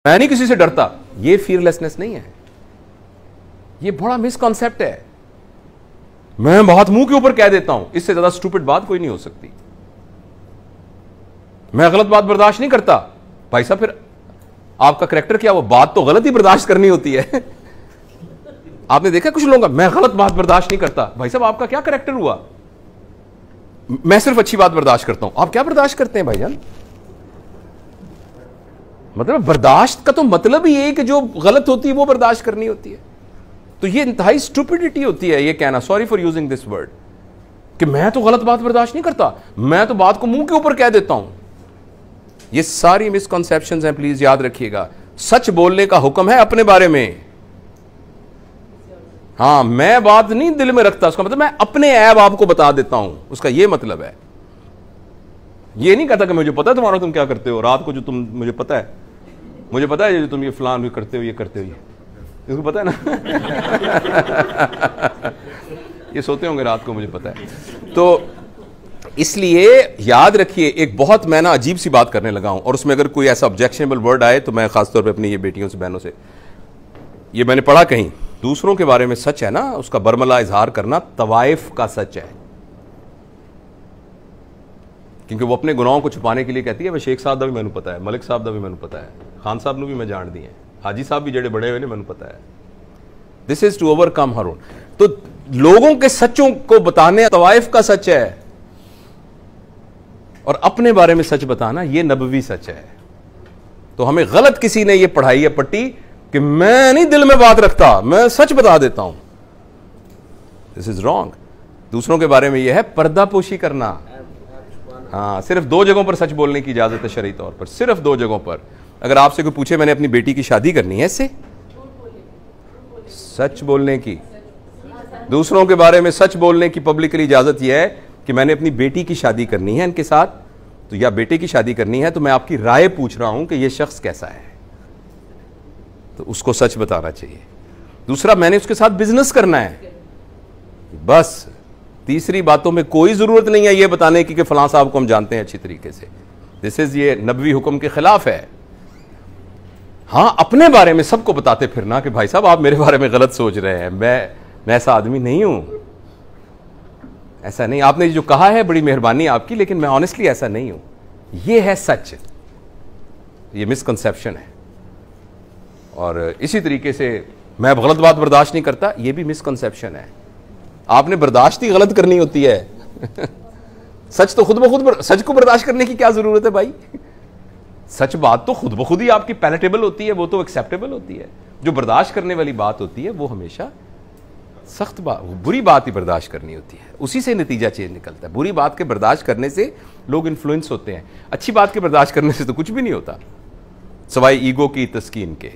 میں نہیں کسی سے ڈرتا، یہ فیئرلیسنس نہیں ہے، یہ بڑا مس کانسیپٹ ہے. میں بات منہ کے اوپر کہہ دیتا ہوں، اس سے زیادہ سٹوپڈ بات کوئی نہیں ہو سکتی. میں غلط بات برداشت نہیں کرتا. بھائی صاحب پھر آپ کا کریکٹر کیا؟ وہ بات تو غلط ہی برداشت کرنی ہوتی ہے. آپ نے دیکھا کچھ لوگوں کا میں غلط بات برداشت نہیں کرتا. بھائی صاحب آپ کا کیا کریکٹر ہوا؟ میں صرف اچھی بات برداشت کرتا ہوں. آپ کیا برداشت کرتے ہیں بھائی جان؟ مطلب برداشت کا تو مطلب ہی ہے کہ جو غلط ہوتی ہے وہ برداشت کرنی ہوتی ہے. تو یہ انتہائی اسٹوپڈیٹی ہوتی ہے یہ کہنا، sorry for using this word, کہ میں تو غلط بات برداشت نہیں کرتا، میں تو بات کو منہ کے اوپر کہہ دیتا ہوں. یہ ساری مسکنسیپشنز ہیں، پلیز یاد رکھیے گا. سچ بولنے کا حکم ہے اپنے بارے میں. ہاں، میں بات نہیں دل میں رکھتا، اس کا مطلب میں اپنے عیب آپ کو بتا دیتا ہوں، اس کا یہ مطلب ہے. یہ نہیں کہتا کہ مجھے پتا ہے تمہارا تم کیا کرتے ہو رات کو، جو تم مجھے پتا ہے جو تم یہ فلان کرتے ہو، یہ کرتے ہو، یہ اس کو پتا ہے نا. یہ سوتے ہوں گے رات کو، مجھے پتا ہے. تو اس لیے یاد رکھیے، ایک بہت میں نا عجیب سی بات کرنے لگا ہوں، اور اس میں اگر کوئی ایسا آبجیکشنیبل ورڈ آئے تو میں خاص طور پہ اپنی یہ بیٹیوں سے، بہنوں سے، یہ میں نے پڑھا کہیں، دوسروں کے بارے میں سچ ہے نا، اس کا برملا اظہار کرنا طوائف کا سچ ہے. کیونکہ وہ اپنے گناہوں کو چھپانے کے لیے کہتی ہے وہ شیخ صاحب دا بھی میں نے پتا ہے، ملک صاحب دا بھی میں نے پتا ہے، خان صاحب نے بھی میں جان دی ہیں، حاجی صاحب بھی جڑے بڑے ہوئے نے میں نے پتا ہے. دس از ٹو اوور کم ہر اون. تو لوگوں کے سچوں کو بتانے طوائف کا سچ ہے، اور اپنے بارے میں سچ بتانا یہ نبوی سچ ہے. تو ہمیں غلط کسی نے یہ پڑھائی ہے پٹی کہ میں نہیں دل میں بات رکھتا، میں سچ بتا دیتا ہوں. دس از رانگ. دوسروں کے بارے میں یہ ہے پردہ پوشی کرنا. ہاں، صرف 2 جگہوں پر سچ بولنے کی اجازت ہے شرعی طور پر، صرف 2 جگہوں پر. اگر آپ سے کوئی پوچھے میں نے اپنی بیٹی کی شادی کرنی ہے، اس سے سچ بولنے کی، دوسروں کے بارے میں سچ بولنے کی پبلکلی اجازت یہ ہے کہ میں نے اپنی بیٹی کی شادی کرنی ہے ان کے ساتھ، تو یا بیٹے کی شادی کرنی ہے تو میں آپ کی رائے پوچھ رہا ہوں کہ یہ شخص کیسا ہے، تو اس کو سچ بتانا چاہیے. دوسرا، میں نے اس کے ساتھ بزنس کرنا ہے، بس. تیسری باتوں میں کوئی ضرورت نہیں ہے یہ بتانے کی کہ فلاں صاحب کو ہم جانتے ہیں اچھی طریقے سے. دس از یہ نبوی حکم کے خلاف ہے. ہاں، اپنے بارے میں سب کو بتاتے پھرنا کہ بھائی صاحب آپ میرے بارے میں غلط سوچ رہے ہیں، میں ایسا آدمی نہیں ہوں، ایسا نہیں. آپ نے جو کہا ہے بڑی مہربانی آپ کی، لیکن میں آنیسٹلی ایسا نہیں ہوں. یہ ہے سچ. یہ مسکنسیپشن ہے. اور اسی طریقے سے میں غلط بات برداشت نہیں کرتا، یہ بھی مسکنسیپشن ہے. آپ نے برداشت ہی غلط کرنی ہوتی ہے. سچ تو خود بخود سچ کو برداشت کرنے کی کیا ضرورت ہے بھائی؟ سچ بات تو خود بخود ہی آپ کی پیلیٹیبل ہوتی ہے، وہ تو ایکسیپٹیبل ہوتی ہے. جو برداشت کرنے والی بات ہوتی ہے وہ ہمیشہ سخت بات، بری بات ہی برداشت کرنی ہوتی ہے. اسی سے نتیجہ چینج نکلتا ہے. بری بات کے برداشت کرنے سے لوگ انفلوئنس ہوتے ہیں، اچھی بات کے برداشت کرنے سے تو کچھ بھی نہیں ہوتا سوائے ایگو کی تسکین کے.